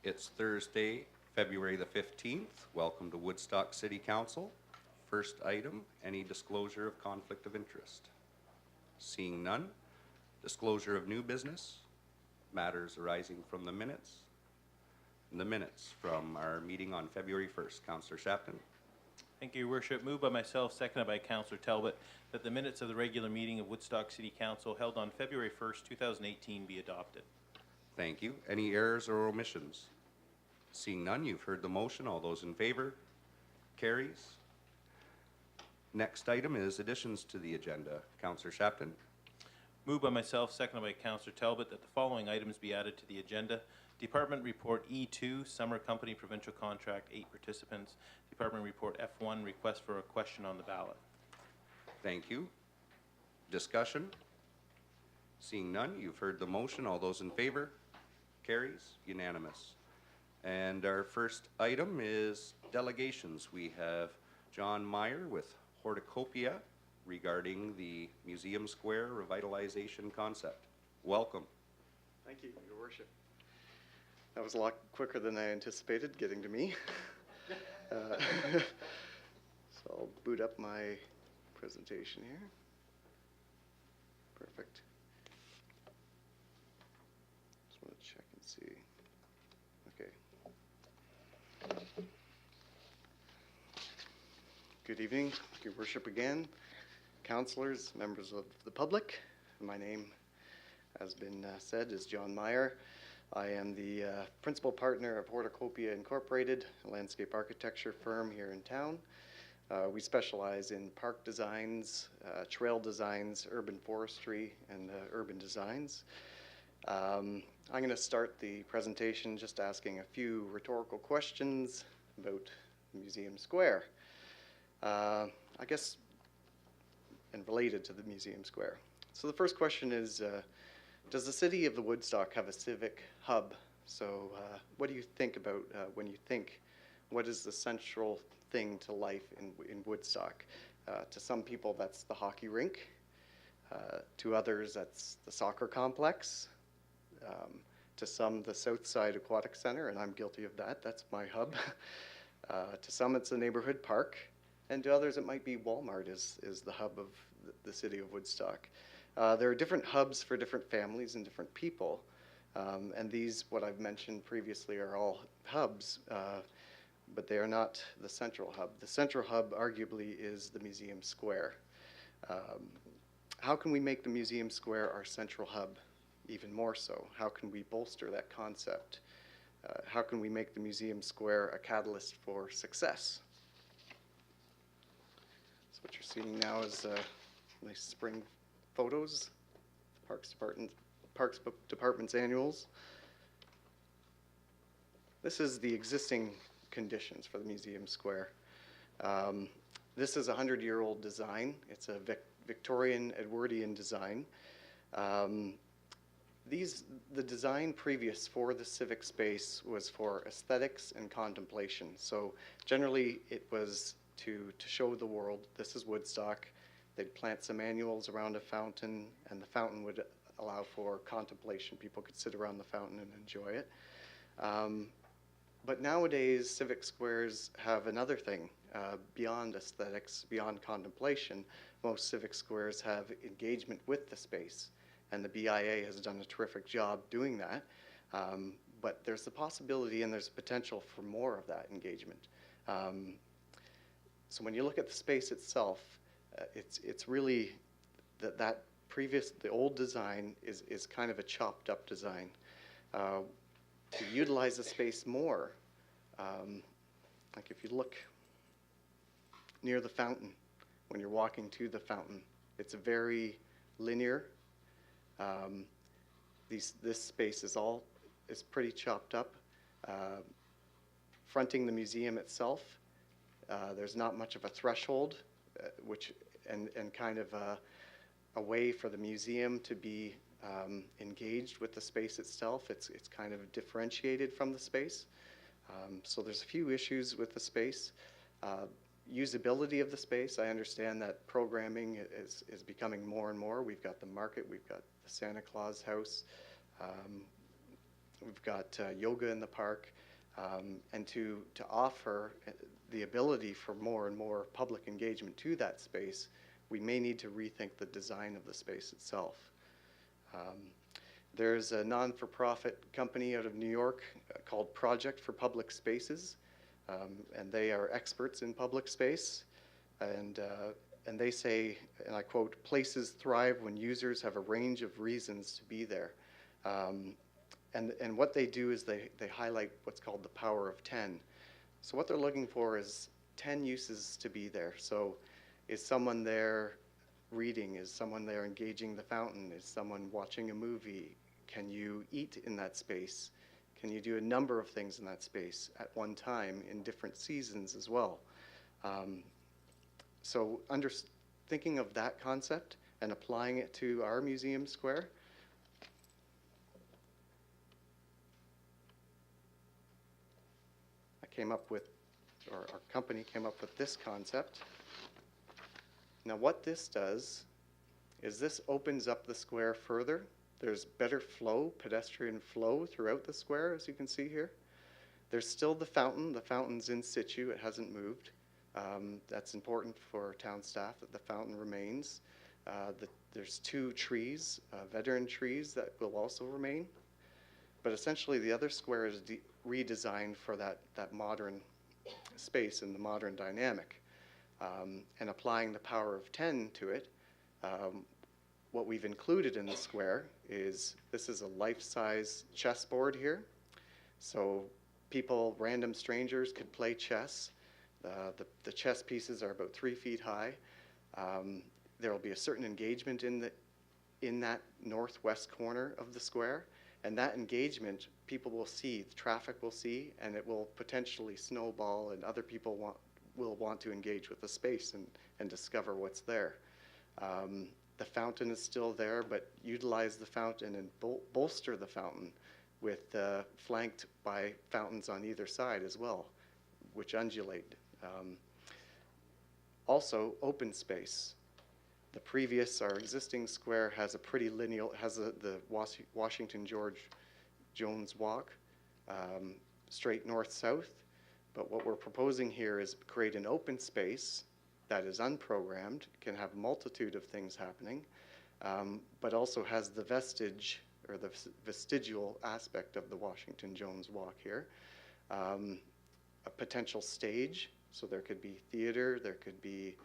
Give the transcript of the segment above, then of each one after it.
It's Thursday, February the 15th. Welcome to Woodstock City Council. First item, any disclosure of conflict of interest? Seeing none. Disclosure of new business, matters arising from the minutes. The minutes from our meeting on February 1st. Councillor Shapton. Thank you, Your Worship. Moved by myself, seconded by Councillor Talbot, that the minutes of the regular meeting of Woodstock City Council held on February 1st, 2018 be adopted. Thank you. Any errors or omissions? Seeing none, you've heard the motion. All those in favor? Carries. Next item is additions to the agenda. Councillor Shapton. Moved by myself, seconded by Councillor Talbot, that the following items be added to the agenda. Department Report E2, Summer Company Provincial Contract, 8 participants. Department Report F1, request for a question on the ballot. Thank you. Discussion? Seeing none, you've heard the motion. All those in favor? Carries. Unanimous. And our first item is delegations. We have John Meyer with Horticopia regarding the Museum Square revitalization concept. Welcome. Thank you, Your Worship. That was a lot quicker than I anticipated getting to me. So I'll boot up my presentation here. Perfect. Just want to check and see. Okay. Good evening, Your Worship again, councillors, members of the public. My name, has been said, is John Meyer. I am the principal partner of Horticopia Incorporated, a landscape architecture firm here in town. We specialize in park designs, trail designs, urban forestry, and urban designs. I'm going to start the presentation just asking a few rhetorical questions about Museum Square. I guess, and related to the Museum Square. So the first question is, does the city of the Woodstock have a civic hub? So what do you think about when you think, what is the central thing to life in Woodstock? To some people, that's the hockey rink. To others, that's the soccer complex. To some, the Southside Aquatic Center, and I'm guilty of that. That's my hub. To some, it's a neighborhood park. And to others, it might be Walmart is the hub of the city of Woodstock. There are different hubs for different families and different people. And these, what I've mentioned previously, are all hubs, but they are not the central hub. The central hub, arguably, is the Museum Square. How can we make the Museum Square our central hub even more so? How can we bolster that concept? How can we make the Museum Square a catalyst for success? So what you're seeing now is nice spring photos, Parks Department's annuals. This is the existing conditions for the Museum Square. This is a 100-year-old design. It's a Victorian Edwardian design. The design previous for the civic space was for aesthetics and contemplation. So generally it was to show the world, this is Woodstock. They'd plant some annuals around a fountain, and the fountain would allow for contemplation. People could sit around the fountain and enjoy it. But nowadays, civic squares have another thing. Beyond aesthetics, beyond contemplation, most civic squares have engagement with the space. And the BIA has done a terrific job doing that. But there's the possibility and there's potential for more of that engagement. So when you look at the space itself, it's really the old design is kind of a chopped up design. To utilize the space more, like if you look near the fountain, when you're walking to the fountain, it's a very linear. This space is pretty chopped up. Fronting the museum itself, there's not much of a threshold, and kind of a way for the museum to be engaged with the space itself. It's kind of differentiated from the space. So there's a few issues with the space. Usability of the space, I understand that programming is becoming more and more. We've got the market, we've got the Santa Claus house. We've got yoga in the park, and to offer the ability for more and more public engagement to that space, we may need to rethink the design of the space itself. There's a non-for-profit company out of New York called Project for Public Spaces, and they are experts in public space. And they say, and I quote, "Places thrive when users have a range of reasons to be there." And what they do is they highlight what's called the power of 10. So what they're looking for is 10 uses to be there. So is someone there reading? Is someone there engaging the fountain? Is someone watching a movie? Can you eat in that space? Can you do a number of things in that space at one time in different seasons as well? So thinking of that concept and applying it to our museum square, our company came up with this concept. Now what this does is this opens up the square further. There's better flow, pedestrian flow throughout the square, as you can see here. There's still the fountain. The fountain's in situ. It hasn't moved. That's important for town staff that the fountain remains. There's 2 trees, veteran trees, that will also remain. But essentially the other square is redesigned for that modern space and the modern dynamic. And applying the power of 10 to it, what we've included in the square is, this is a life-size chessboard here. So people, random strangers, could play chess. The chess pieces are about 3 feet high. There will be a certain engagement in that northwest corner of the square. And that engagement, people will see, the traffic will see, and it will potentially snowball, and other people will want to engage with the space and discover what's there. The fountain is still there, but utilize the fountain and bolster the fountain with flanked by fountains on either side as well, which undulate. Also, open space. Our existing square has a pretty lineal, has the Washington George Jones Walk, straight north-south. But what we're proposing here is create an open space that is unprogrammed, can have a multitude of things happening, but also has the vestige, or the vestigial aspect of the Washington Jones Walk here. A potential stage, so there could be theater, there could be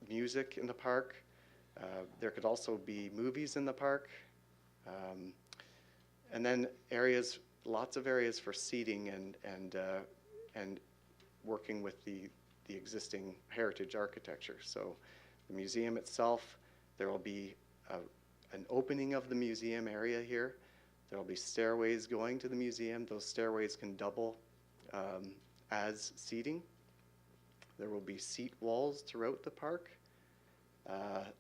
music in the park. There could also be movies in the park. And then areas, lots of areas for seating and working with the existing heritage architecture. So the museum itself, there will be an opening of the museum area here. There will be stairways going to the museum. Those stairways can double as seating. There will be seat walls throughout the park.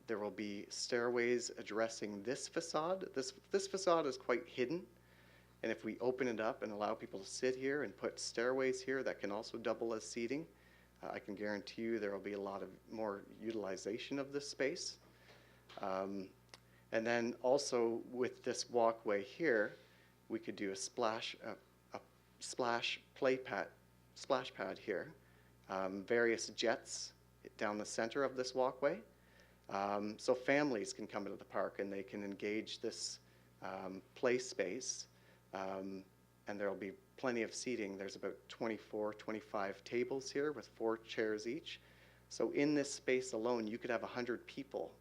There will be stairways addressing this facade. This facade is quite hidden, and if we open it up and allow people to sit here and put stairways here that can also double as seating, I can guarantee you there will be a lot of more utilization of this space. And then also with this walkway here, we could do a splash pad here. Various jets down the center of this walkway. So families can come into the park and they can engage this play space, and there will be plenty of seating. There's about 24, 25 tables here with 4 chairs each. So in this space alone, you could have 100 people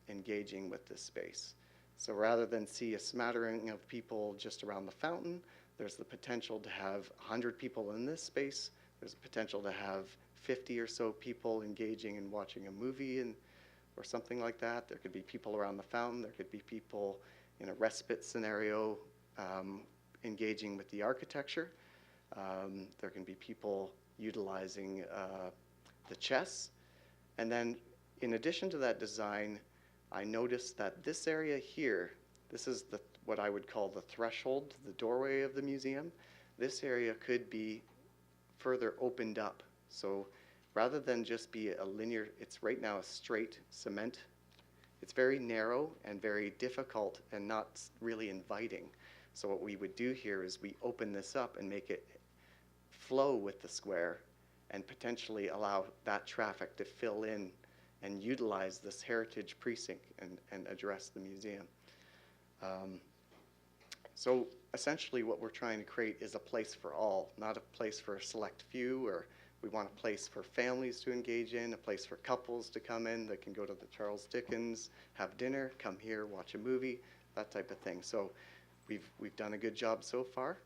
engaging with this space. So rather than see a smattering of people just around the fountain, there's the potential to have 100 people in this space. There's a potential to have 50 or so people engaging and watching a movie or something like that. There could be people around the fountain. There could be people in a respite scenario engaging with the architecture. There can be people utilizing the chess. And then in addition to that design, I noticed that this area here, this is what I would call the threshold, the doorway of the museum. This area could be further opened up. So rather than just be a linear, it's right now a straight cement it's very narrow and very difficult and not really inviting. So what we would do here is we open this up and make it flow with the square and potentially allow that traffic to fill in and utilize this heritage precinct and address the museum. So essentially what we're trying to create is a place for all, not a place for a select few, or we want a place for families to engage in, a place for couples to come in that can go to the Charles Dickens, have dinner, come here, watch a movie, that type of thing. So we've done a good job so far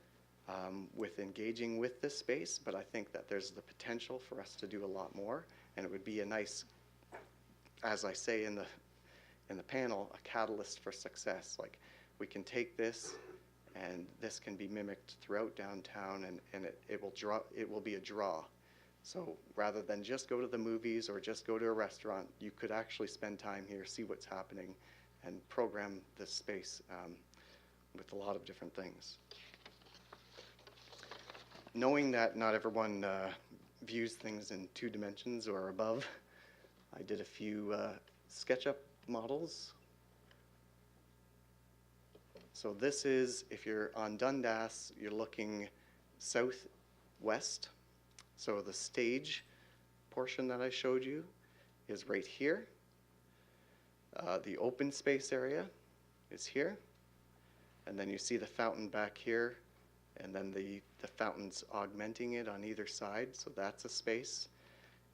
with engaging with this space, but I think that there's the potential for us to do a lot more, and it would be a nice, as I say in the panel, a catalyst for success. Like, we can take this and this can be mimicked throughout downtown, and it will be a draw. So rather than just go to the movies or just go to a restaurant, you could actually spend time here, see what's happening, and program this space with a lot of different things. Knowing that not everyone views things in 2 dimensions or above, I did a few SketchUp models. So this is, if you're on Dundas, you're looking southwest. So the stage portion that I showed you is right here. The open space area is here. And then you see the fountain back here, and then the fountain's augmenting it on either side, so that's a space.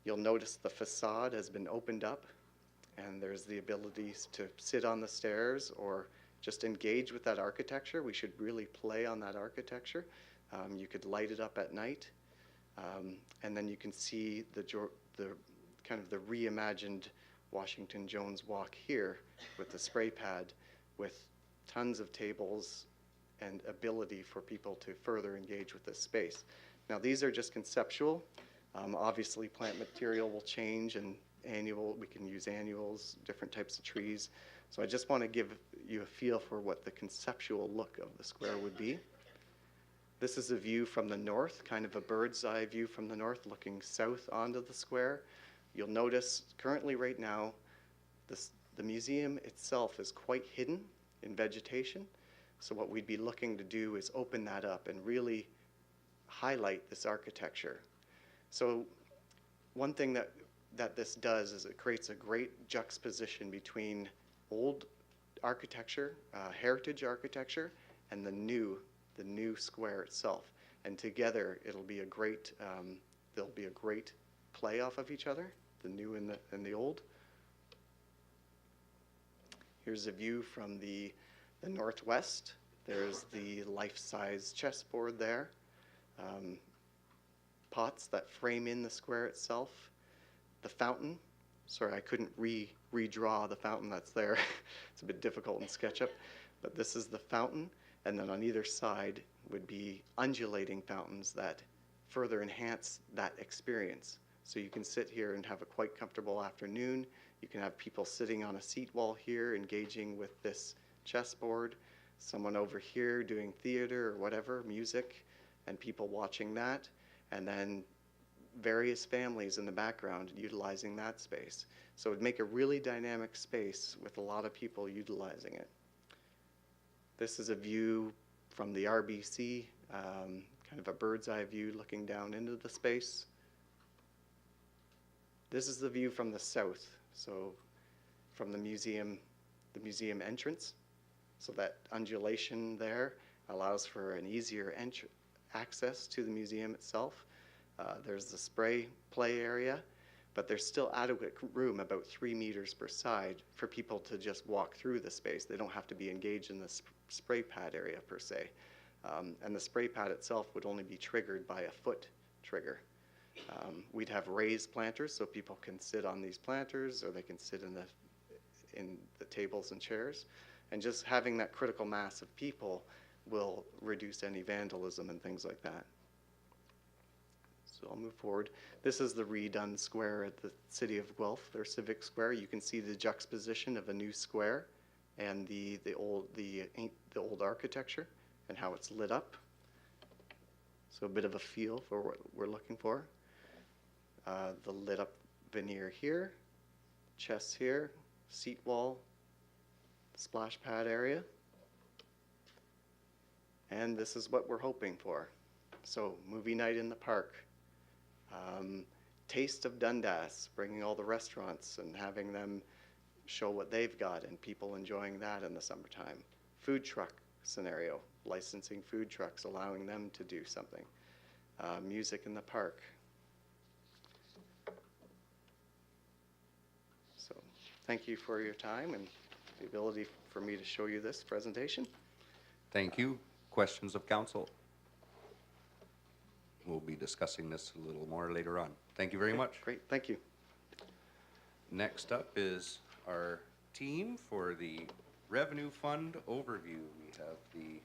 You'll notice the facade has been opened up, and there's the ability to sit on the stairs or just engage with that architecture. We should really play on that architecture. You could light it up at night, and then you can see the kind of the reimagined Washington Jones Walk here with the spray pad, with tons of tables and ability for people to further engage with this space. Now, these are just conceptual. Obviously, plant material will change, and we can use annuals, different types of trees. So I just want to give you a feel for what the conceptual look of the square would be. This is a view from the north, kind of a bird's eye view from the north, looking south onto the square. You'll notice currently right now, the museum itself is quite hidden in vegetation. So what we'd be looking to do is open that up and really highlight this architecture. So one thing that this does is it creates a great juxtaposition between old architecture, heritage architecture, and the new square itself. And together, it'll be a great, there'll be a great play off of each other, the new and the old. Here's a view from the northwest. There's the life-size chessboard there. Pots that frame in the square itself. The fountain. Sorry, I couldn't redraw the fountain that's there. It's a bit difficult in SketchUp. But this is the fountain. And then on either side would be undulating fountains that further enhance that experience. So you can sit here and have a quite comfortable afternoon. You can have people sitting on a seat wall here engaging with this chessboard, someone over here doing theater or whatever, music, and people watching that, and then various families in the background utilizing that space. So it would make a really dynamic space with a lot of people utilizing it. This is a view from the RBC, kind of a bird's eye view looking down into the space. This is the view from the south, so from the museum entrance. So that undulation there allows for an easier access to the museum itself. There's the spray play area, but there's still adequate room, about 3 meters per side, for people to just walk through the space. They don't have to be engaged in the spray pad area per se. And the spray pad itself would only be triggered by a foot trigger. We'd have raised planters so people can sit on these planters, or they can sit in the tables and chairs. And just having that critical mass of people will reduce any vandalism and things like that. So I'll move forward. This is the redone square at the City of Guelph, their civic square. You can see the juxtaposition of a new square and the old architecture and how it's lit up. So a bit of a feel for what we're looking for. The lit up veneer here, chess here, seat wall, splash pad area. And this is what we're hoping for. So movie night in the park, Taste of Dundas, bringing all the restaurants and having them show what they've got and people enjoying that in the summertime. Food truck scenario, licensing food trucks, allowing them to do something. Music in the park. So thank you for your time and the ability for me to show you this presentation. Thank you. Questions of council? We'll be discussing this a little more later on. Thank you very much. Great, thank you. Next up is our team for the Revenue Fund overview. We have the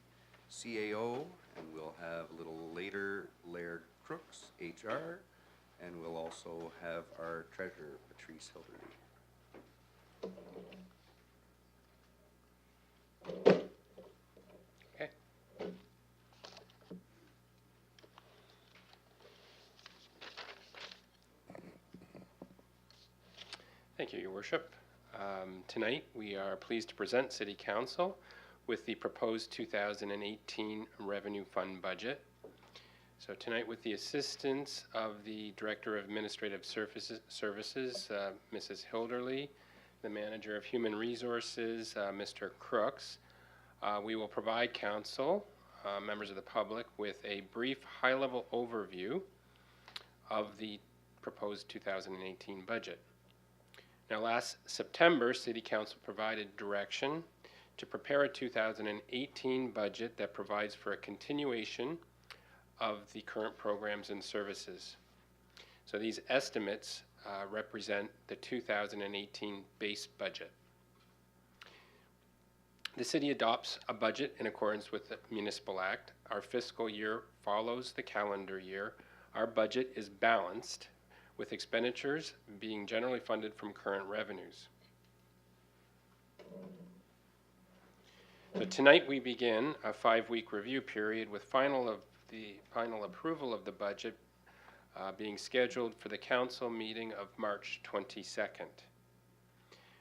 CAO, and we'll have a little later Laird Crooks, HR, and we'll also have our treasurer, Patrice Hilderly. Okay. Thank you, Your Worship. Tonight, we are pleased to present City Council with the proposed 2018 Revenue Fund budget. So tonight, with the assistance of the Director of Administrative Services, Mrs. Hilderly, the Manager of Human Resources, Mr. Crooks, we will provide Council, members of the public, with a brief high-level overview of the proposed 2018 budget. Now, last September, City Council provided direction to prepare a 2018 budget that provides for a continuation of the current programs and services. So these estimates represent the 2018 base budget. The city adopts a budget in accordance with the Municipal Act. Our fiscal year follows the calendar year. Our budget is balanced, with expenditures being generally funded from current revenues. So tonight we begin a 5-week review period with final approval of the budget being scheduled for the council meeting of March 22nd.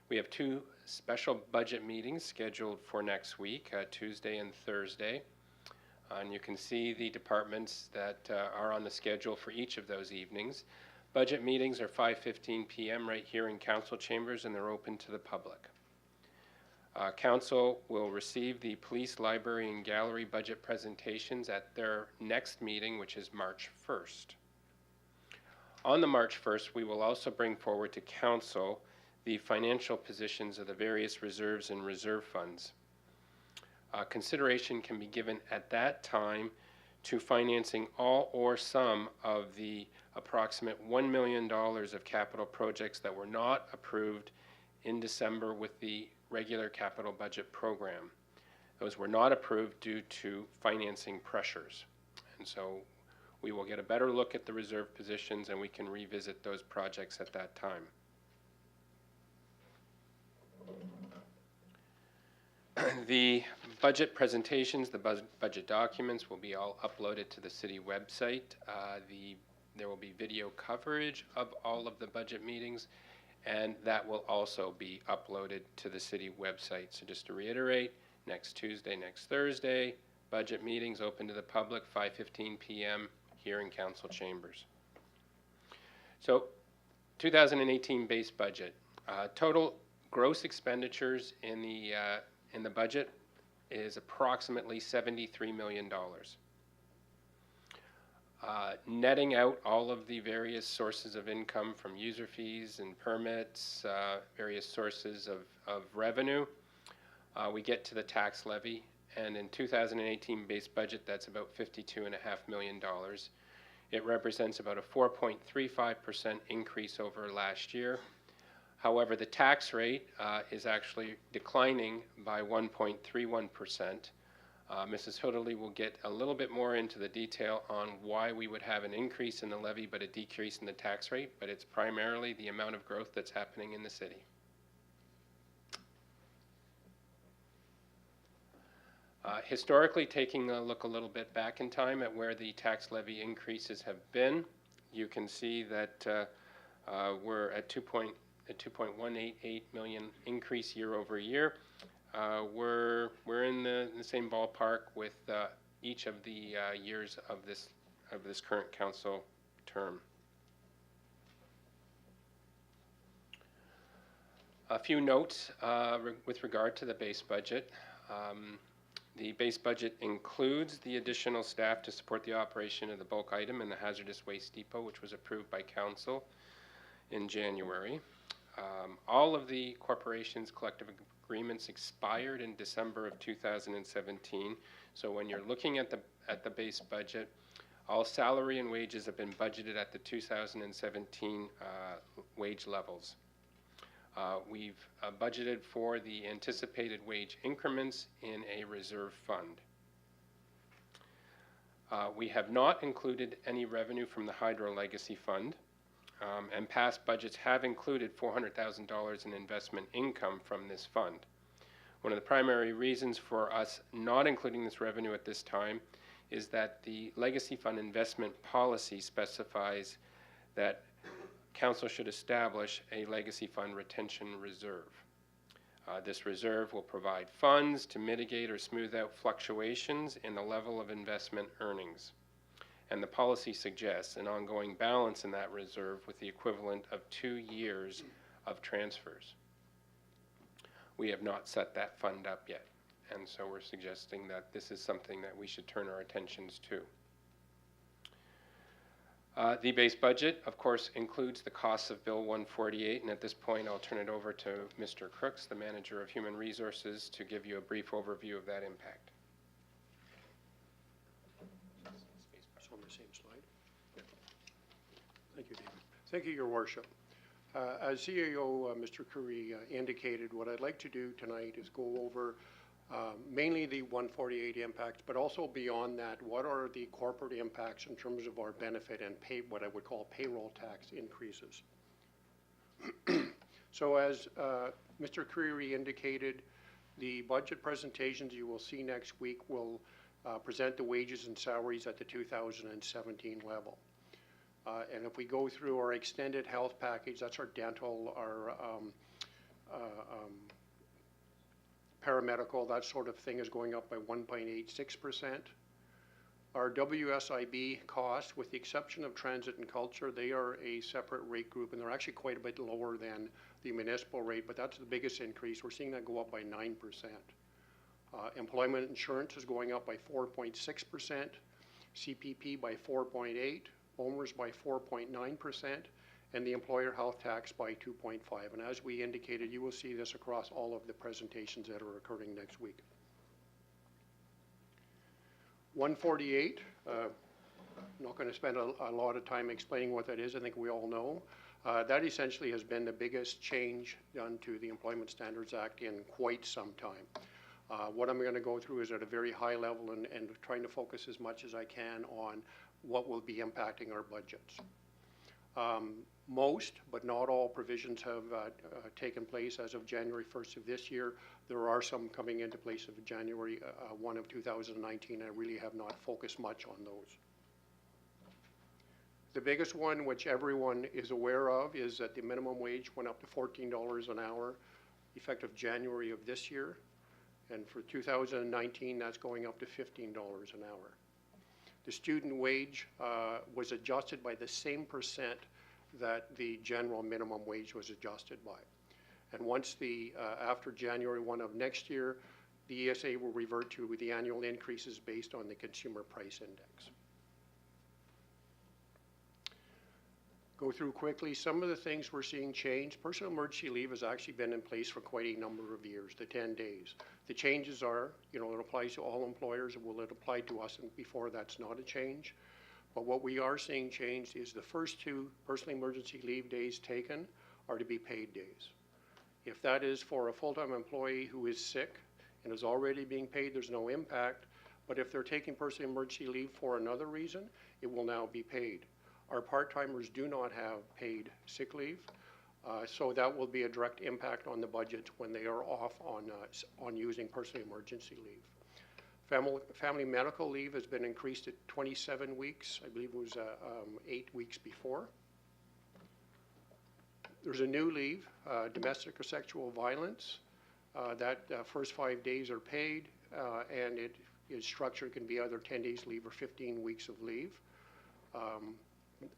We have 2 special budget meetings scheduled for next week, Tuesday and Thursday. And you can see the departments that are on the schedule for each of those evenings. Budget meetings are 5:15 p.m. right here in council chambers, and they're open to the public. Council will receive the police, library, and gallery budget presentations at their next meeting, which is March 1st. On the March 1st, we will also bring forward to council the financial positions of the various reserves and reserve funds. Consideration can be given at that time to financing all or some of the approximate $1 million of capital projects that were not approved in December with the regular capital budget program. Those were not approved due to financing pressures. And so we will get a better look at the reserve positions and we can revisit those projects at that time. The budget presentations, the budget documents will be all uploaded to the city website. There will be video coverage of all of the budget meetings, and that will also be uploaded to the city website. So just to reiterate, next Tuesday, next Thursday, budget meetings open to the public, 5:15 p.m. here in council chambers. So 2018 base budget. Total gross expenditures in the budget is approximately $73 million. Netting out all of the various sources of income from user fees and permits, various sources of revenue, we get to the tax levy. And in 2018 base budget, that's about $52.5 million. It represents about a 4.35% increase over last year. However, the tax rate is actually declining by 1.31%. Mrs. Hilderly will get a little bit more into the detail on why we would have an increase in the levy but a decrease in the tax rate, but it's primarily the amount of growth that's happening in the city. Historically, taking a look a little bit back in time at where the tax levy increases have been, you can see that we're at a 2.188 million increase year over year. We're in the same ballpark with each of the years of this current council term. A few notes with regard to the base budget. The base budget includes the additional staff to support the operation of the bulk item and the hazardous waste depot, which was approved by council in January. All of the corporation's collective agreements expired in December of 2017. So when you're looking at the base budget, all salary and wages have been budgeted at the 2017 wage levels. We've budgeted for the anticipated wage increments in a reserve fund. We have not included any revenue from the Hydro Legacy Fund, and past budgets have included $400,000 in investment income from this fund. One of the primary reasons for us not including this revenue at this time is that the Legacy Fund investment policy specifies that Council should establish a Legacy Fund retention reserve. This reserve will provide funds to mitigate or smooth out fluctuations in the level of investment earnings. And the policy suggests an ongoing balance in that reserve with the equivalent of 2 years of transfers. We have not set that fund up yet, and so we're suggesting that this is something that we should turn our attentions to. The base budget, of course, includes the costs of Bill 148, and at this point I'll turn it over to Mr. Crooks, the Manager of Human Resources, to give you a brief overview of that impact. It's on the same slide. Yeah. Thank you, David. Thank you, Your Worship. As CEO Mr. Curry indicated, what I'd like to do tonight is go over mainly the 148 impacts, but also beyond that, what are the corporate impacts in terms of our benefit and what I would call payroll tax increases. So as Mr. Creary indicated, the budget presentations you will see next week will present the wages and salaries at the 2017 level. And if we go through our extended health package, that's our dental, our paramedical, that sort of thing is going up by 1.86%. Our WSIB costs, with the exception of transit and culture, they are a separate rate group, and they're actually quite a bit lower than the municipal rate, but that's the biggest increase. We're seeing that go up by 9%. Employment insurance is going up by 4.6%, CPP by 4.8%, OMERS by 4.9%, and the employer health tax by 2.5%. And as we indicated, you will see this across all of the presentations that are occurring next week. 148, I'm not going to spend a lot of time explaining what that is. I think we all know. That essentially has been the biggest change done to the Employment Standards Act in quite some time. What I'm going to go through is at a very high level and trying to focus as much as I can on what will be impacting our budgets. Most, but not all, provisions have taken place as of January 1st of this year. There are some coming into place of January 1 of 2019. I really have not focused much on those. The biggest one, which everyone is aware of, is that the minimum wage went up to $14 an hour effective January of this year. And for 2019, that's going up to $15 an hour. The student wage was adjusted by the same percent that the general minimum wage was adjusted by. And once after January 1 of next year, the ESA will revert to the annual increases based on the Consumer Price Index. Go through quickly some of the things we're seeing change. Personal emergency leave has actually been in place for quite a number of years, the 10 days. The changes are, it applies to all employers. Will it apply to us? And before, that's not a change. But what we are seeing changed is the first 2 personal emergency leave days taken are to be paid days. If that is for a full-time employee who is sick and is already being paid, there's no impact. But if they're taking personal emergency leave for another reason, it will now be paid. Our part-timers do not have paid sick leave, so that will be a direct impact on the budget when they are off on using personal emergency leave. Family medical leave has been increased to 27 weeks. I believe it was 8 weeks before. There's a new leave, domestic or sexual violence. That first 5 days are paid, and it is structured, can be either 10 days leave or 15 weeks of leave.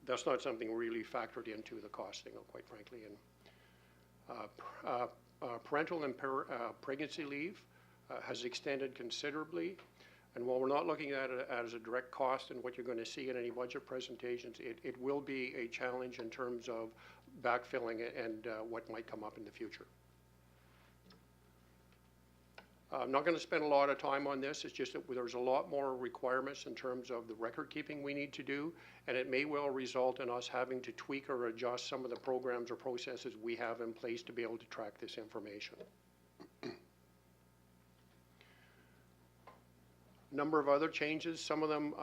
That's not something really factored into the costing, quite frankly. And parental and pregnancy leave has extended considerably. And while we're not looking at it as a direct cost and what you're going to see in any budget presentations, it will be a challenge in terms of backfilling it and what might come up in the future. I'm not going to spend a lot of time on this. It's just that there's a lot more requirements in terms of the record keeping we need to do, and it may well result in us having to tweak or adjust some of the programs or processes we have in place to be able to track this information. Number of other changes, some of them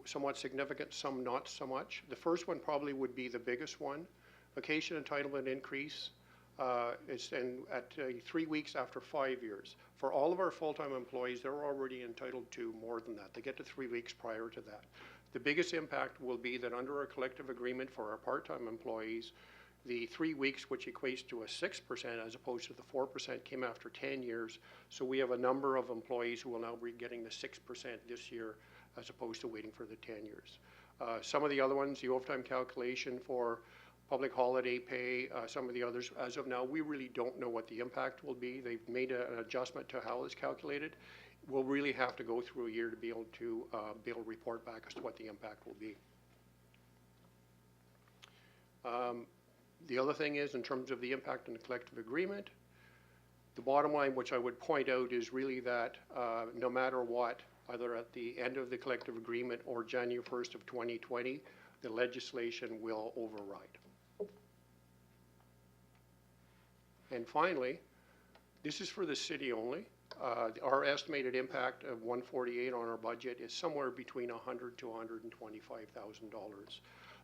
somewhat significant, some not so much. The first one probably would be the biggest one. Vacation entitlement increase. It's at 3 weeks after 5 years. For all of our full-time employees, they're already entitled to more than that. They get to 3 weeks prior to that. The biggest impact will be that under our collective agreement for our part-time employees, the 3 weeks, which equates to a 6% as opposed to the 4%, came after 10 years. So we have a number of employees who will now be getting the 6% this year as opposed to waiting for the 10 years. Some of the other ones, the overtime calculation for public holiday pay, some of the others, as of now, we really don't know what the impact will be. They've made an adjustment to how it's calculated. We'll really have to go through a year to be able to report back as to what the impact will be. The other thing is, in terms of the impact on the collective agreement, the bottom line, which I would point out, is really that no matter what, either at the end of the collective agreement or January 1st of 2020, the legislation will override. And finally, this is for the city only. Our estimated impact of 148 on our budget is somewhere between $100,000 to $125,000.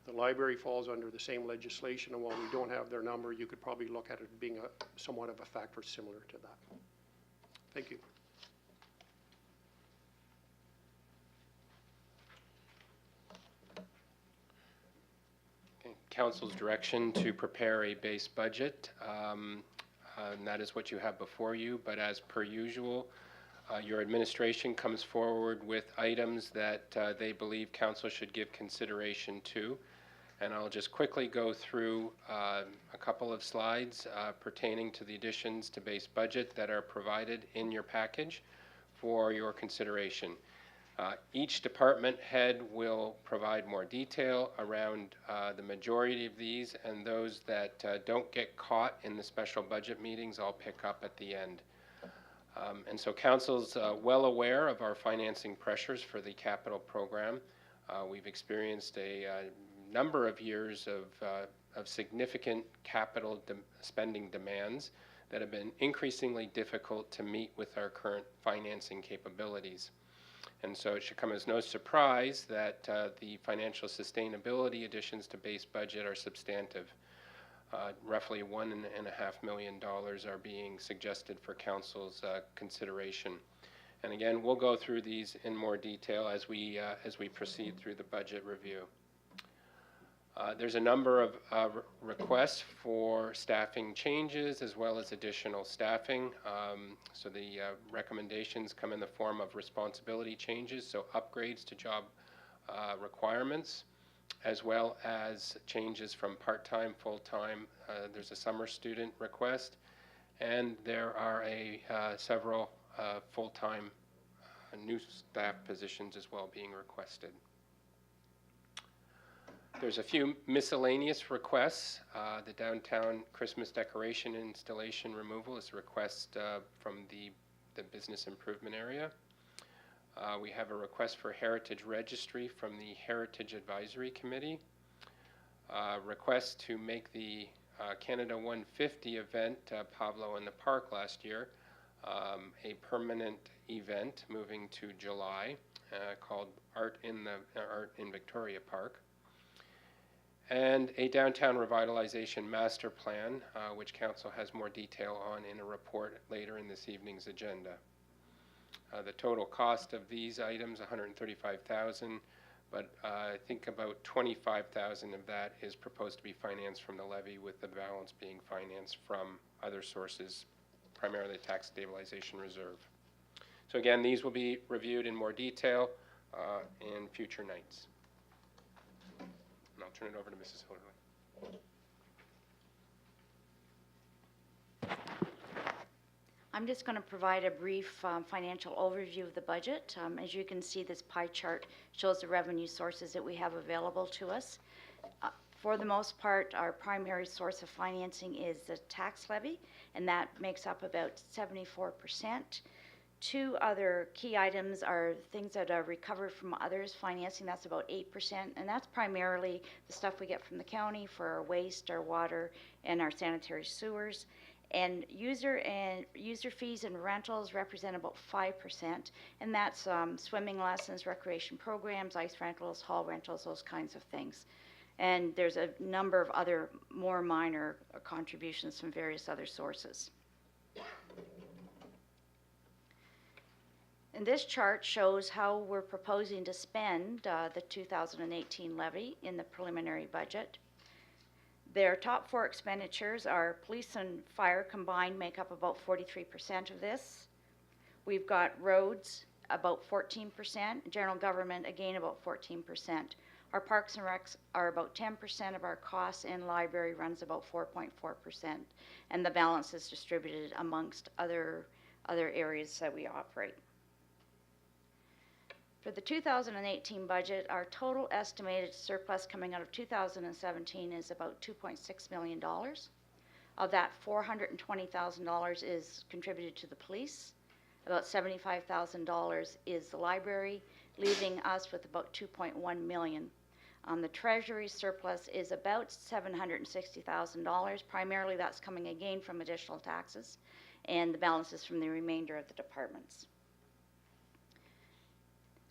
The library falls under the same legislation, and while we don't have their number, you could probably look at it being somewhat of a factor similar to that. Thank you. Okay. Council's direction to prepare a base budget, and that is what you have before you, but as per usual, your administration comes forward with items that they believe council should give consideration to. And I'll just quickly go through a couple of slides pertaining to the additions to base budget that are provided in your package for your consideration. Each department head will provide more detail around the majority of these, and those that don't get caught in the special budget meetings I'll pick up at the end. And so council's well aware of our financing pressures for the capital program. We've experienced a number of years of significant capital spending demands that have been increasingly difficult to meet with our current financing capabilities. And so it should come as no surprise that the financial sustainability additions to base budget are substantive. Roughly $1.5 million are being suggested for council's consideration. And again, we'll go through these in more detail as we proceed through the budget review. There's a number of requests for staffing changes as well as additional staffing. So the recommendations come in the form of responsibility changes, so upgrades to job requirements, as well as changes from part-time, full-time. There's a summer student request, and there are several full-time new staff positions as well being requested. There's a few miscellaneous requests. The downtown Christmas decoration installation removal is a request from the business improvement area. We have a request for Heritage Registry from the Heritage Advisory Committee. Request to make the Canada 150 event, Pablo in the Park last year, a permanent event moving to July called Art in Victoria Park. And a downtown revitalization master plan, which council has more detail on in a report later in this evening's agenda. The total cost of these items, $135,000, but I think about 25,000 of that is proposed to be financed from the levy, with the balance being financed from other sources, primarily tax stabilization reserve. So again, these will be reviewed in more detail in future nights. And I'll turn it over to Mrs. Hilderly. I'm just going to provide a brief financial overview of the budget. As you can see, this pie chart shows the revenue sources that we have available to us. For the most part, our primary source of financing is the tax levy, and that makes up about 74%. Two other key items are things that are recovered from others financing. That's about 8%, and that's primarily the stuff we get from the county for our waste, our water, and our sanitary sewers. And user fees and rentals represent about 5%, and that's swimming lessons, recreation programs, ice rentals, hall rentals, those kinds of things. And there's a number of other more minor contributions from various other sources. And this chart shows how we're proposing to spend the 2018 levy in the preliminary budget. Their top four expenditures are police and fire combined make up about 43% of this. We've got roads about 14%, general government again about 14%. Our parks and recs are about 10% of our costs, and library runs about 4.4%. And the balance is distributed amongst other areas that we operate. For the 2018 budget, our total estimated surplus coming out of 2017 is about $2.6 million. Of that, $420,000 is contributed to the police. About $75,000 is the library, leaving us with about $2.1 million. The Treasury surplus is about $760,000. Primarily, that's coming again from additional taxes, and the balance is from the remainder of the departments.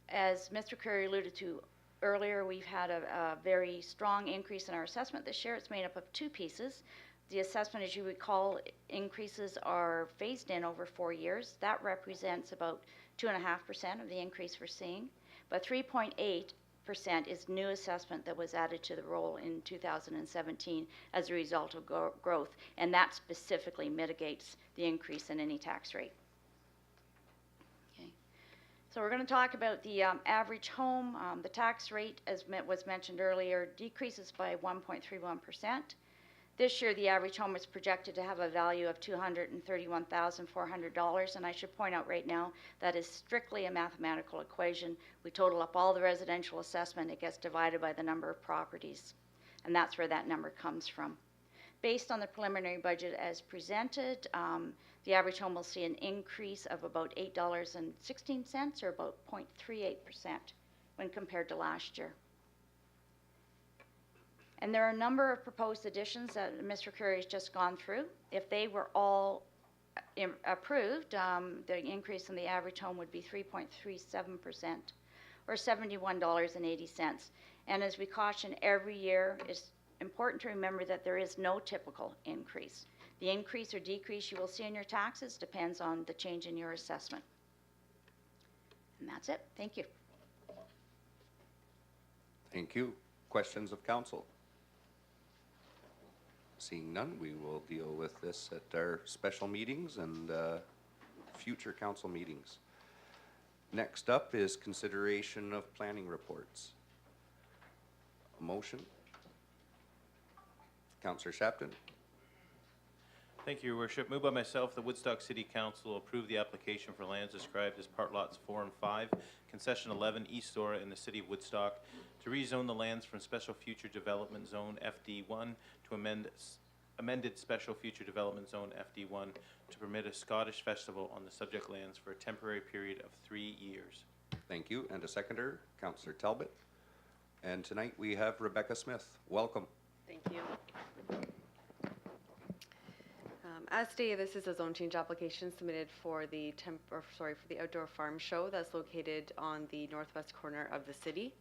As Mr. Curry alluded to earlier, we've had a very strong increase in our assessment this year. It's made up of two pieces. The assessment, as you recall, increases are phased in over 4 years. That represents about 2.5% of the increase we're seeing. But 3.8% is new assessment that was added to the roll in 2017 as a result of growth, and that specifically mitigates the increase in any tax rate. So we're going to talk about the average home. The tax rate, as was mentioned earlier, decreases by 1.31%. This year, the average home is projected to have a value of $231,400, and I should point out right now that is strictly a mathematical equation. We total up all the residential assessment, it gets divided by the number of properties, and that's where that number comes from. Based on the preliminary budget as presented, the average home will see an increase of about $8.16, or about 0.38% when compared to last year. And there are a number of proposed additions that Mr. Curry has just gone through. If they were all approved, the increase in the average home would be 3.37%, or $71.80. And as we caution every year, it's important to remember that there is no typical increase. The increase or decrease you will see in your taxes depends on the change in your assessment. And that's it. Thank you. Thank you. Questions of council? Seeing none, we will deal with this at our special meetings and future council meetings. Next up is consideration of planning reports. A motion? Councillor Shapton. Thank you, Your Worship. Moved by myself, the Woodstock City Council approve the application for lands described as part lots 4 and 5, concession 11 East Dora in the city of Woodstock, to rezone the lands from Special Future Development Zone FD1 to amended Special Future Development Zone FD1 to permit a Scottish festival on the subject lands for a temporary period of 3 years. Thank you. And a seconder, Councillor Talbot. And tonight we have Rebecca Smith. Welcome. Thank you. As stated, this is a zone change application submitted for the outdoor farm show that's located on the northwest corner of the city.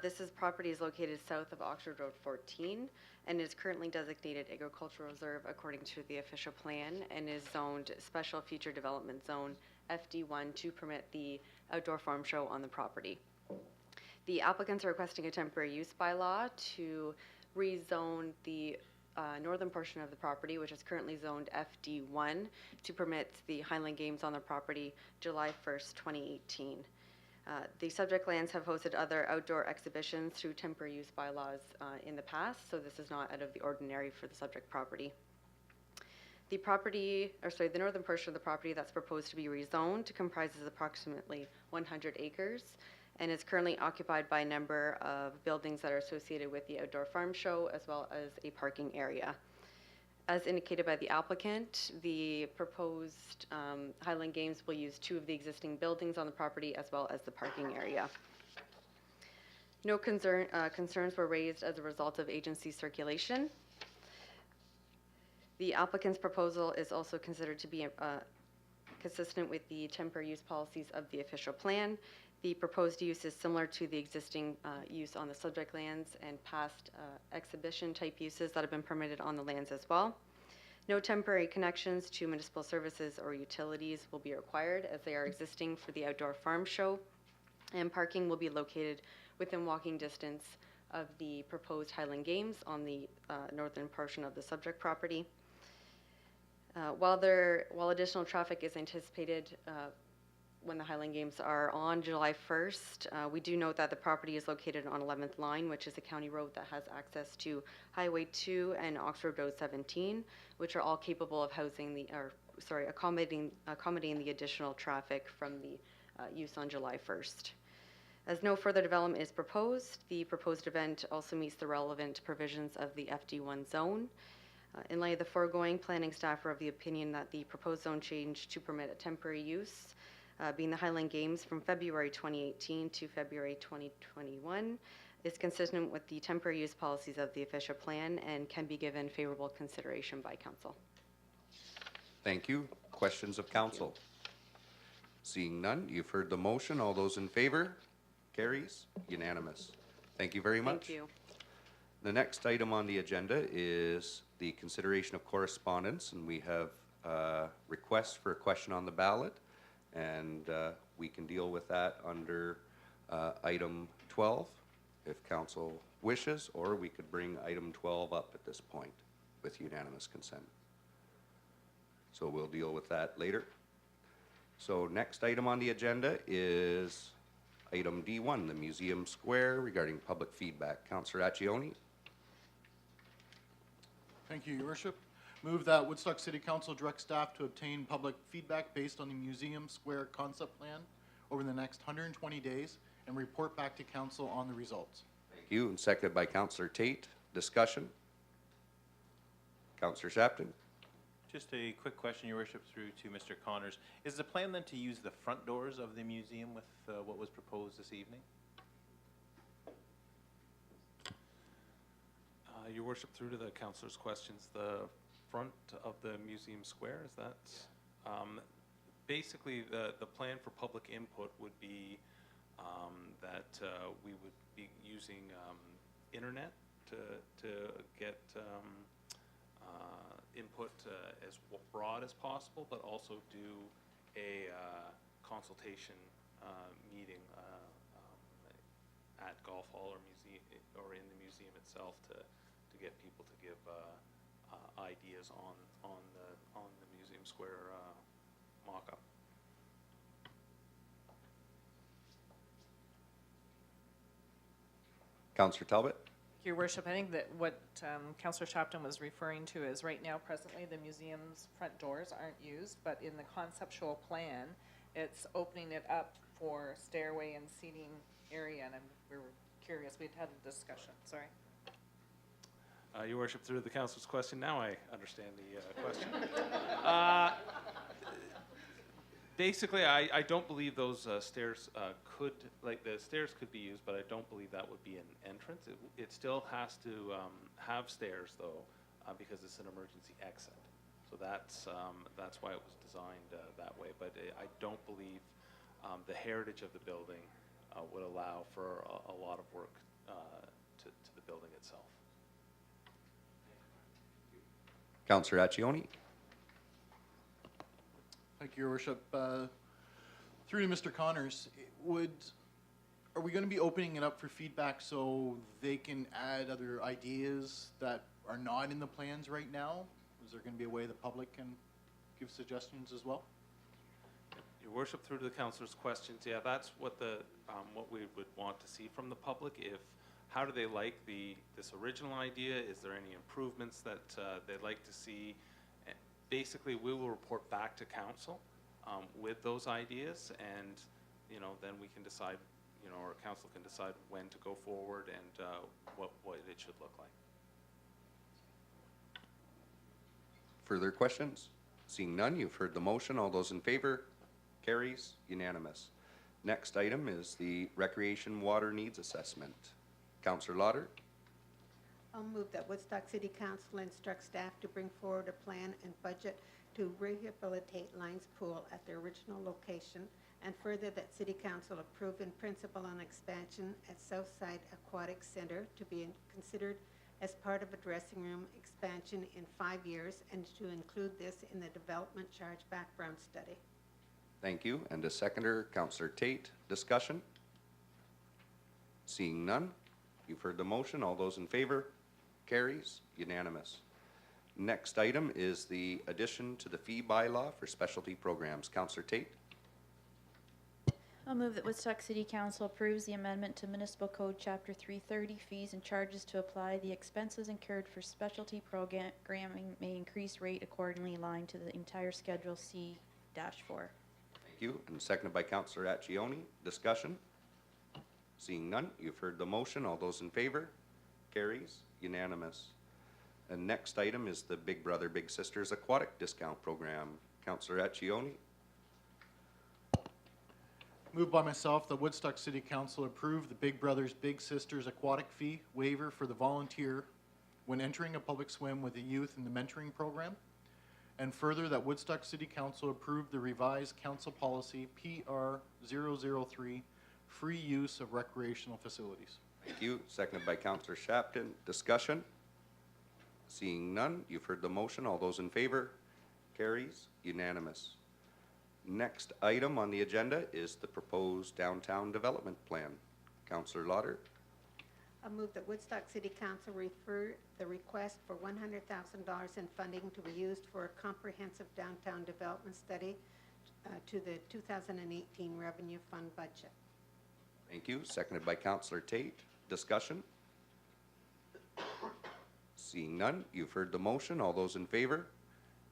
This property is located south of Oxford Road 14 and is currently designated agricultural reserve according to the official plan, and is zoned Special Future Development Zone FD1 to permit the outdoor farm show on the property. The applicants are requesting a temporary use bylaw to rezone the northern portion of the property, which is currently zoned FD1, to permit the Highland Games on the property July 1st, 2018. The subject lands have hosted other outdoor exhibitions through temporary use bylaws in the past, so this is not out of the ordinary for the subject property. The the northern portion of the property that's proposed to be rezoned comprises approximately 100 acres and is currently occupied by a number of buildings that are associated with the outdoor farm show, as well as a parking area. As indicated by the applicant, the proposed Highland Games will use 2 of the existing buildings on the property, as well as the parking area. No concerns were raised as a result of agency circulation. The applicant's proposal is also considered to be consistent with the temporary use policies of the official plan. The proposed use is similar to the existing use on the subject lands and past exhibition type uses that have been permitted on the lands as well. No temporary connections to municipal services or utilities will be required, as they are existing for the outdoor farm show, and parking will be located within walking distance of the proposed Highland Games on the northern portion of the subject property. While additional traffic is anticipated when the Highland Games are on July 1st, we do note that the property is located on 11th Line, which is a county road that has access to Highway 2 and Oxford Road 17, which are all capable of accommodating the additional traffic from the use on July 1st. As no further development is proposed, the proposed event also meets the relevant provisions of the FD1 zone. In light of the foregoing, planning staff are of the opinion that the proposed zone change to permit a temporary use, being the Highland Games from February 2018 to February 2021, is consistent with the temporary use policies of the official plan and can be given favorable consideration by council. Thank you. Questions of council? Seeing none, you've heard the motion. All those in favor? Carries. Unanimous. Thank you very much. Thank you. The next item on the agenda is the consideration of correspondence, and we have requests for a question on the ballot, and we can deal with that under item 12 if council wishes, or we could bring item 12 up at this point with unanimous consent. So we'll deal with that later. So next item on the agenda is item D1, the Museum Square, regarding public feedback. Councillor Accioni. Thank you, Your Worship. Move that Woodstock City Council direct staff to obtain public feedback based on the Museum Square concept plan over the next 120 days and report back to council on the results. Thank you, and seconded by Councillor Tate. Discussion? Councillor Shapton. Just a quick question, Your Worship, through to Mr. Connors. Is the plan then to use the front doors of the museum with what was proposed this evening? Your Worship, through to the councillor's questions, the front of the museum square, is that basically the plan for public input would be that we would be using internet to get input as broad as possible, but also do a consultation meeting at Golf Hall or museum or in the museum itself to get people to give ideas on the Museum Square mock-up. Councillor Talbot. Your Worship, I think that what Councillor Shapton was referring to is right now, presently, the museum's front doors aren't used, but in the conceptual plan, it's opening it up for stairway and seating area, and we were curious. We'd had a discussion. Sorry. Your Worship, through the council's question, now I understand the question. Basically, I don't believe those stairs the stairs could be used, but I don't believe that would be an entrance. It still has to have stairs, though, because it's an emergency exit. So that's why it was designed that way. But I don't believe the heritage of the building would allow for a lot of work to the building itself. Councillor Accioni. Thank you, Your Worship. Through to Mr. Connors, are we gonna be opening it up for feedback so they can add other ideas that are not in the plans right now? Is there gonna be a way the public can give suggestions as well? Your worship, through to the councillor's questions, yeah, that's what the, what we would want to see from the public. How do they like this original idea? Is there any improvements that they'd like to see? Basically, we will report back to council with those ideas, and, you know, then we can decide, you know, or council can decide when to go forward and what it should look like. Further questions? Seeing none, you've heard the motion. All those in favor? Carries unanimous. Next item is the Recreation Water Needs Assessment. Councillor Lauder. I'll move that Woodstock City Council instruct staff to bring forward a plan and budget to rehabilitate Lions Pool at their original location, and further that City Council approve in principle an expansion at Southside Aquatic Center to be considered as part of a dressing room expansion in 5 years, and to include this in the development charge background study. Thank you. And a seconder, Councillor Tate. Discussion? Seeing none, you've heard the motion. All those in favor? Carries unanimous. Next item is the addition to the fee bylaw for specialty programs. Councillor Tate. I'll move that Woodstock City Council approves the amendment to Municipal Code Chapter 330, fees and charges to apply the expenses incurred for specialty programming may increase rate accordingly aligned to the entire Schedule C-4. Thank you. And seconded by Councillor Accioni. Discussion? Seeing none, you've heard the motion. All those in favor? Carries unanimous. And next item is the Big Brother Big Sisters Aquatic Discount Program. Councillor Accioni. Moved by myself that Woodstock City Council approve the Big Brothers Big Sisters aquatic fee waiver for the volunteer when entering a public swim with the youth in the mentoring program. And further, that Woodstock City Council approve the revised council policy PR 003, free use of recreational facilities. Thank you. Seconded by Councillor Shapton. Discussion? Seeing none, you've heard the motion. All those in favor? Carries unanimous. Next item on the agenda is the proposed downtown development plan. Councillor Lauder. I'll move that Woodstock City Council refer the request for $100,000 in funding to be used for a comprehensive downtown development study to the 2018 Revenue Fund budget. Thank you. Seconded by Councillor Tate. Discussion? Seeing none, you've heard the motion. All those in favor?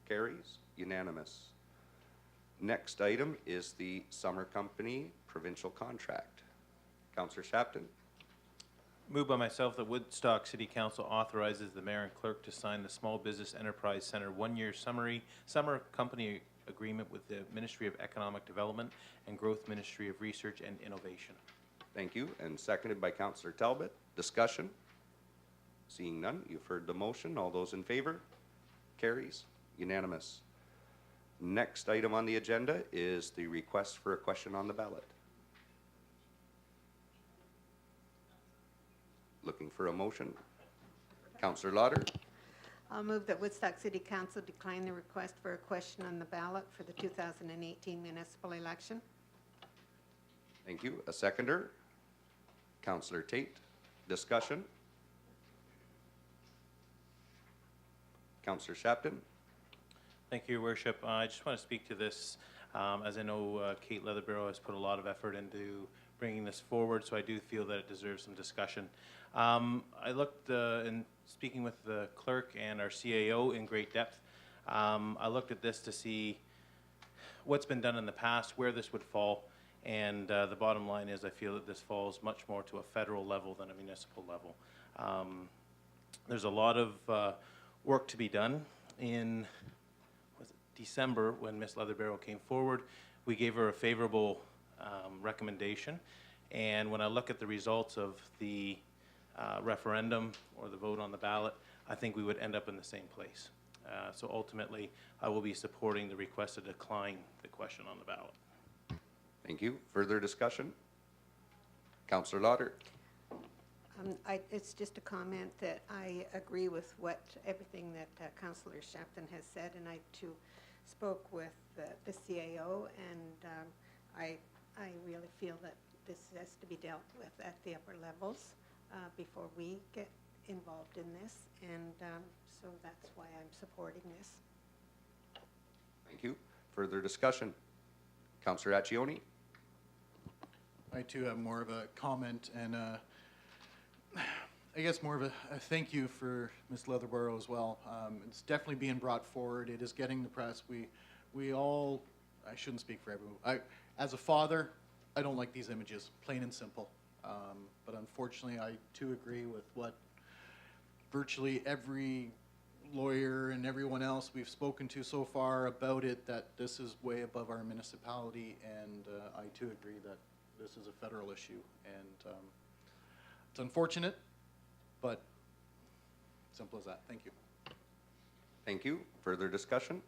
Carries unanimous. Next item is the Summer Company provincial contract. Councillor Shapton. Moved by myself that Woodstock City Council authorizes the mayor and clerk to sign the Small Business Enterprise Center one-year summer company agreement with the Ministry of Economic Development and Growth Ministry of Research and Innovation. Thank you. And seconded by Councillor Talbot. Discussion? Seeing none, you've heard the motion. All those in favor? Carries unanimous. Next item on the agenda is the request for a question on the ballot. Looking for a motion. Councillor Lauder. I'll move that Woodstock City Council decline the request for a question on the ballot for the 2018 municipal election. Thank you. A seconder. Councillor Tate. Discussion. Councillor Shapton. Thank you, Your Worship. I just want to speak to this, as I know Kate Leatherborough has put a lot of effort into bringing this forward, so I do feel that it deserves some discussion. I looked, in speaking with the clerk and our CAO in great depth, I looked at this to see what's been done in the past, where this would fall, and the bottom line is I feel that this falls much more to a federal level than a municipal level. There's a lot of work to be done. In December, when Ms. Leatherborough came forward, we gave her a favorable recommendation, and when I look at the results of the referendum or the vote on the ballot, I think we would end up in the same place. So ultimately, I will be supporting the request to decline the question on the ballot. Thank you. Further discussion? Councillor Lauder. It's just a comment that I agree with everything that Councillor Shapton has said, and I too spoke with the CAO, and I really feel that this has to be dealt with at the upper levels before we get involved in this, and so that's why I'm supporting this. Thank you. Further discussion? Councillor Accioni? I too have more of a comment and I guess more of a thank you for Ms. Leatherborough as well. It's definitely being brought forward. It is getting the press. We all, I shouldn't speak for everyone. As a father, I don't like these images, plain and simple. But unfortunately, I too agree with what virtually every lawyer and everyone else we've spoken to so far about it, that this is way above our municipality, and I too agree that this is a federal issue, and it's unfortunate, but simple as that. Thank you. Thank you. Further discussion?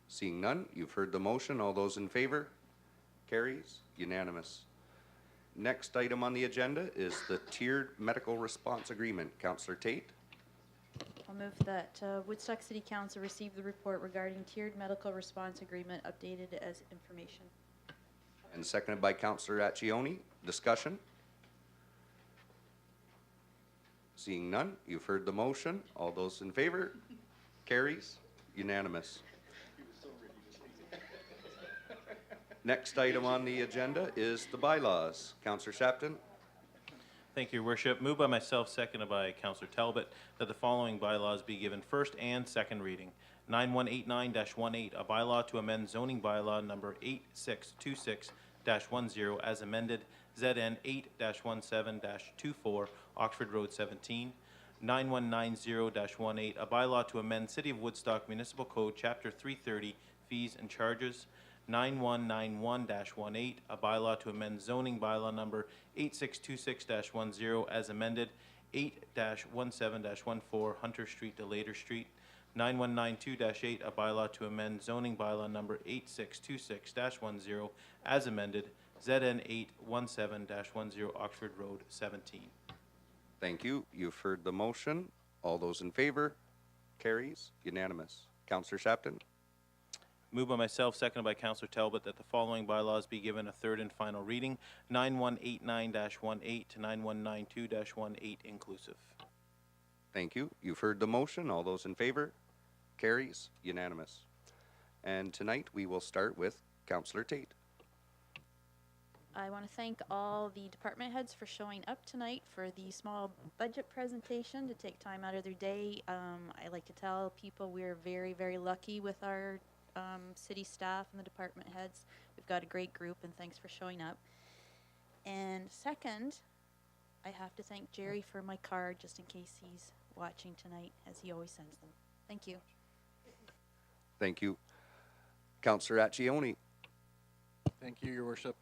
Seeing none, you've heard the motion. All those in favor? Carries. Unanimous. Next item on the agenda is the tiered medical response agreement. Councillor Tate? I'll move that Woodstock City Council receive the report regarding tiered medical response agreement updated as information. And seconded by Councillor Accioni. Discussion? Seeing none, you've heard the motion. All those in favor? Carries. Unanimous. Next item on the agenda is the bylaws. Councillor Shapton? Thank you, Your Worship. Moved by myself, seconded by Councillor Talbot, that the following bylaws be given first and second reading. 9189-18, a bylaw to amend zoning bylaw number 8626-10 as amended, ZN 8-17-24, Oxford Road 17. 9190-18, a bylaw to amend City of Woodstock Municipal Code, Chapter 330, fees and charges. 9191-18, a bylaw to amend zoning bylaw number 8626-10 as amended, 8-17-14 Hunter Street to Later Street. 9192-8, a bylaw to amend zoning bylaw number 8626-10 as amended, ZN 817-10 Oxford Road 17. Thank you. You've heard the motion. All those in favor? Carries. Unanimous. Councillor Shapton? Moved by myself, seconded by Councillor Talbot, that the following bylaws be given a third and final reading, 9189-18 to 9192-18 inclusive. Thank you. You've heard the motion. All those in favor? Carries. Unanimous. And tonight we will start with Councillor Tate. I want to thank all the department heads for showing up tonight for the small budget presentation, to take time out of their day. I like to tell people we're very, very lucky with our city staff and the department heads. We've got a great group, and thanks for showing up. And second, I have to thank Jerry for my card, just in case he's watching tonight, as he always sends them. Thank you. Thank you. Councillor Accioni. Thank you, Your Worship.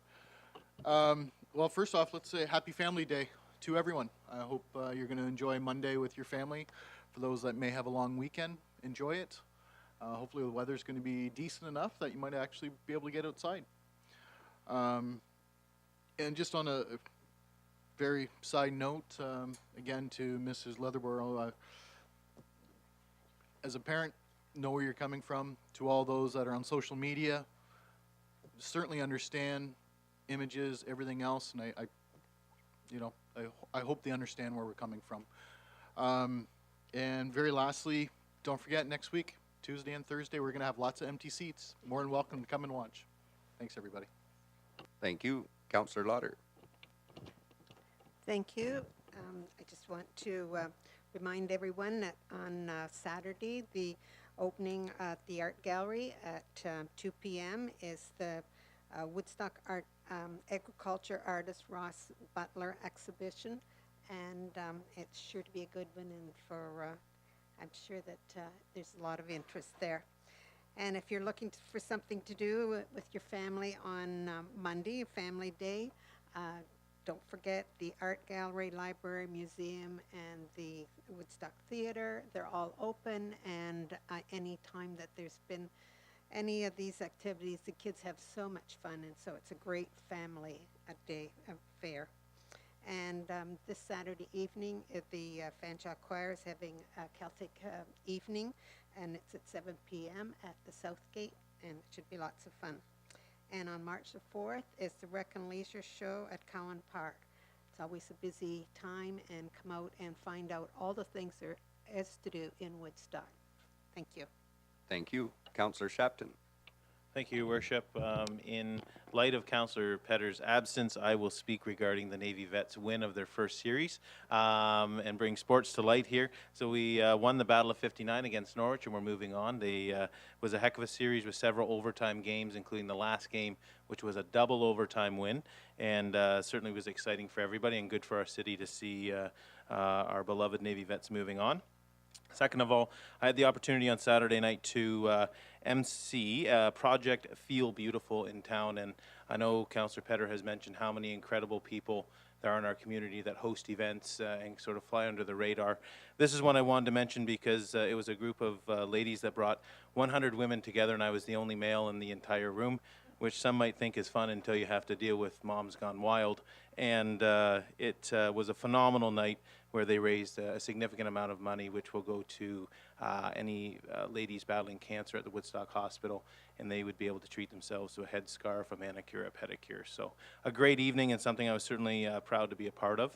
Well, first off, let's say Happy Family Day to everyone. I hope you're going to enjoy Monday with your family. For those that may have a long weekend, enjoy it. Hopefully the weather's going to be decent enough that you might actually be able to get outside. And just on a very side note, again to Mrs. Leatherborough, as a parent, know where you're coming from. To all those that are on social media, certainly understand images, everything else, and I hope they understand where we're coming from. And very lastly, don't forget, next week, Tuesday and Thursday, we're going to have lots of empty seats. More than welcome to come and watch. Thanks, everybody. Thank you. Councillor Lauder. Thank you. I just want to remind everyone that on Saturday, the opening at the Art Gallery at 2 p.m. is the Woodstock Agriculture Artist Ross Butler exhibition, and it's sure to be a good one, and I'm sure that there's a lot of interest there. And if you're looking for something to do with your family on Monday, Family Day, don't forget the Art Gallery, Library, Museum, and the Woodstock Theatre. They're all open, and any time that there's been any of these activities, the kids have so much fun, and so it's a great family day affair. And this Saturday evening, the Fanshawe Choir is having a Celtic evening, and it's at 7 p.m. at the Southgate, and it should be lots of fun. And on March the 4th is the Rec and Leisure Show at Cowan Park. It's always a busy time, and come out and find out all the things there is to do in Woodstock. Thank you. Thank you. Councillor Shapton. Thank you, Your Worship. In light of Councillor Petter's absence, I will speak regarding the Navy Vets' win of their first series and bring sports to light here. So we won the Battle of 59 against Norwich, and we're moving on. They was a heck of a series with several overtime games, including the last game, which was a double overtime win, and certainly was exciting for everybody and good for our city to see our beloved Navy Vets moving on. Second of all, I had the opportunity on Saturday night to MC Project Feel Beautiful in town, and I know Councillor Petter has mentioned how many incredible people there are in our community that host events and sort of fly under the radar. This is one I wanted to mention because it was a group of ladies that brought 100 women together, and I was the only male in the entire room, which some might think is fun until you have to deal with Moms Gone Wild. And it was a phenomenal night where they raised a significant amount of money, which will go to any ladies battling cancer at the Woodstock Hospital, and they would be able to treat themselves to a headscarf, a manicure, a pedicure. So a great evening, and something I was certainly proud to be a part of.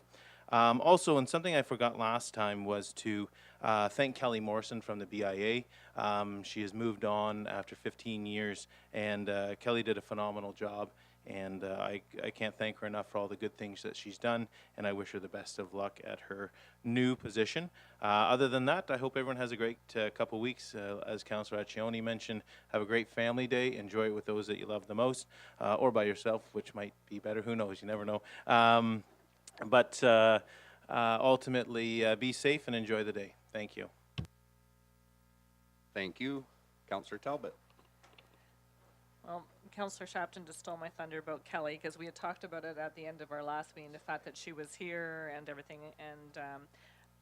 Also, and something I forgot last time was to thank Kelly Morrison from the BIA. She has moved on after 15 years, and Kelly did a phenomenal job. And I can't thank her enough for all the good things that she's done, and I wish her the best of luck at her new position. Other than that, I hope everyone has a great couple weeks. As Councillor Accioni mentioned, have a great family day. Enjoy it with those that you love the most, or by yourself, which might be better. Who knows? You never know. But ultimately, be safe and enjoy the day. Thank you. Thank you. Councillor Talbot. Well, Councillor Shapton just stole my thunder about Kelly, because we had talked about it at the end of our last meeting, the fact that she was here and everything. And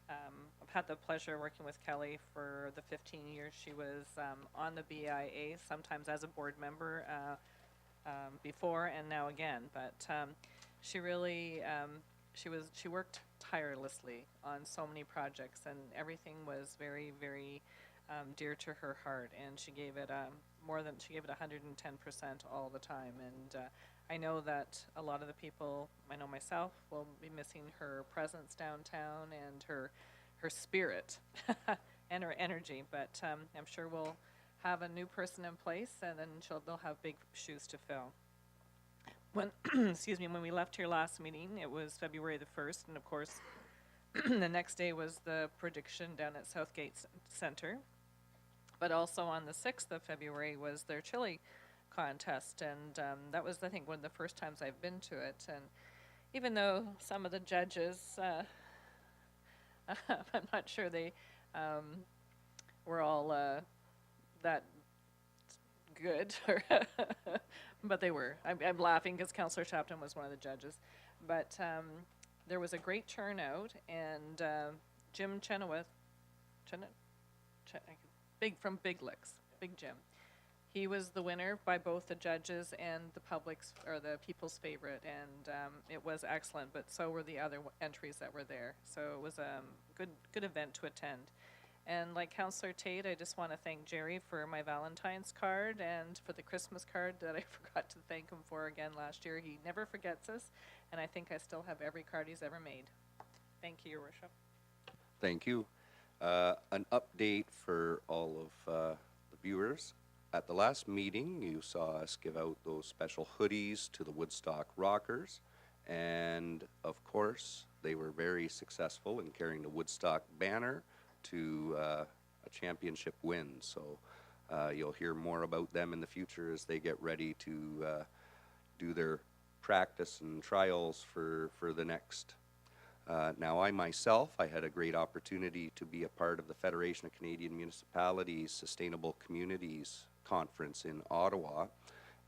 I've had the pleasure of working with Kelly for the 15 years she was on the BIA, sometimes as a board member before and now again. But she really, she worked tirelessly on so many projects, and everything was very, very dear to her heart, and she gave it 110% all the time. And I know that a lot of the people, I know myself, will be missing her presence downtown and her spirit and her energy. But I'm sure we'll have a new person in place, and then they'll have big shoes to fill. When excuse me, when we left here last meeting, it was February the 1st, and of course, the next day was the prediction down at Southgate Center. But also on the 6th of February was their chili contest, and that was, I think, one of the first times I've been to it. And even though some of the judges, I'm not sure they were all that good, but they were. I'm laughing because Councillor Shapton was one of the judges. But there was a great turnout, and Jim Chenoweth, from Big Licks, Big Jim. He was the winner by both the judges and the public's, or the people's favorite, and it was excellent, but so were the other entries that were there. So it was a good event to attend. And like Councillor Tate, I just want to thank Jerry for my Valentine's card and for the Christmas card that I forgot to thank him for again last year. He never forgets us, and I think I still have every card he's ever made. Thank you, Your Worship. Thank you. An update for all of the viewers. At the last meeting, you saw us give out those special hoodies to the Woodstock Rockers, and of course, they were very successful in carrying the Woodstock banner to a championship win. So you'll hear more about them in the future as they get ready to do their practice and trials for the next. Now, I had a great opportunity to be a part of the Federation of Canadian Municipalities Sustainable Communities Conference in Ottawa,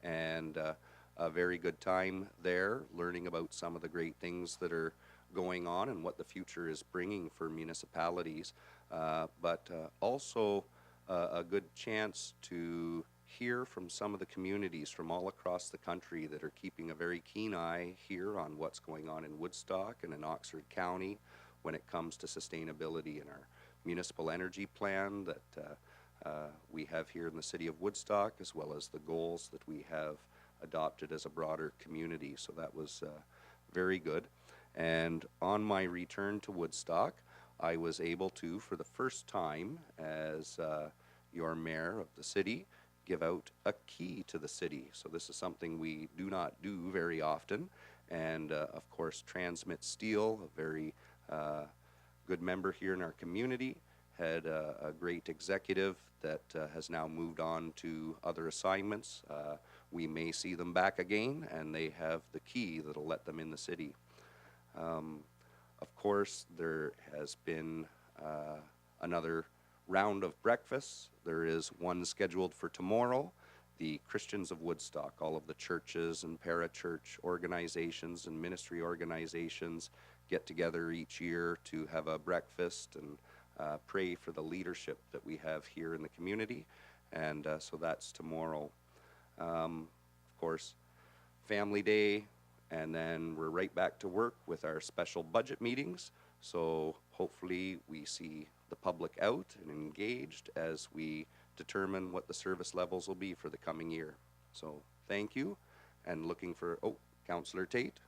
and a very good time there, learning about some of the great things that are going on and what the future is bringing for municipalities, but also a good chance to hear from some of the communities from all across the country that are keeping a very keen eye here on what's going on in Woodstock and in Oxford County when it comes to sustainability in our municipal energy plan that we have here in the city of Woodstock, as well as the goals that we have adopted as a broader community. So that was very good. And on my return to Woodstock, I was able to, for the first time as your mayor of the city, give out a key to the city. So this is something we do not do very often. And of course, Transmit Steel, a very good member here in our community, had a great executive that has now moved on to other assignments. We may see them back again, and they have the key that'll let them in the city. Of course, there has been another round of breakfasts. There is one scheduled for tomorrow. The Christians of Woodstock, all of the churches and parachurch organizations and ministry organizations get together each year to have a breakfast and pray for the leadership that we have here in the community. And so that's tomorrow. Of course, Family Day, and then we're right back to work with our special budget meetings. So hopefully we see the public out and engaged as we determine what the service levels will be for the coming year. So thank you, and looking for, Councillor Tate.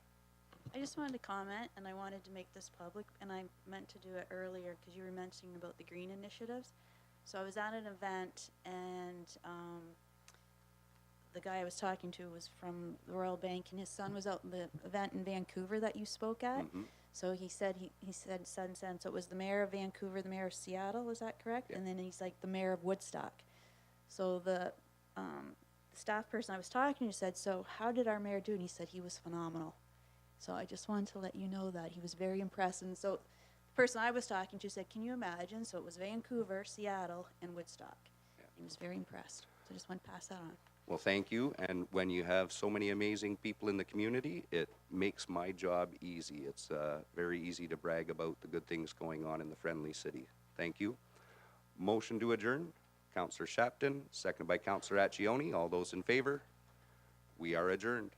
I just wanted to comment, and I wanted to make this public, and I meant to do it earlier because you were mentioning about the green initiatives. So I was at an event, and the guy I was talking to was from the Royal Bank, and his son was out in the event in Vancouver that you spoke at. Mm-hmm. So he said son, so it was the mayor of Vancouver, the mayor of Seattle, is that correct? Yeah. And then he's like the mayor of Woodstock. So the staff person I was talking to said, so how did our mayor do? And he said he was phenomenal. So I just wanted to let you know that he was very impressed. And so the person I was talking to said, can you imagine? So it was Vancouver, Seattle, and Woodstock. Yeah. He was very impressed. So I just want to pass that on. Well, thank you. And when you have so many amazing people in the community, it makes my job easy. It's very easy to brag about the good things going on in the friendly city. Thank you. Motion to adjourn. Councillor Shapton, seconded by Councillor Accioni. All those in favor? We are adjourned.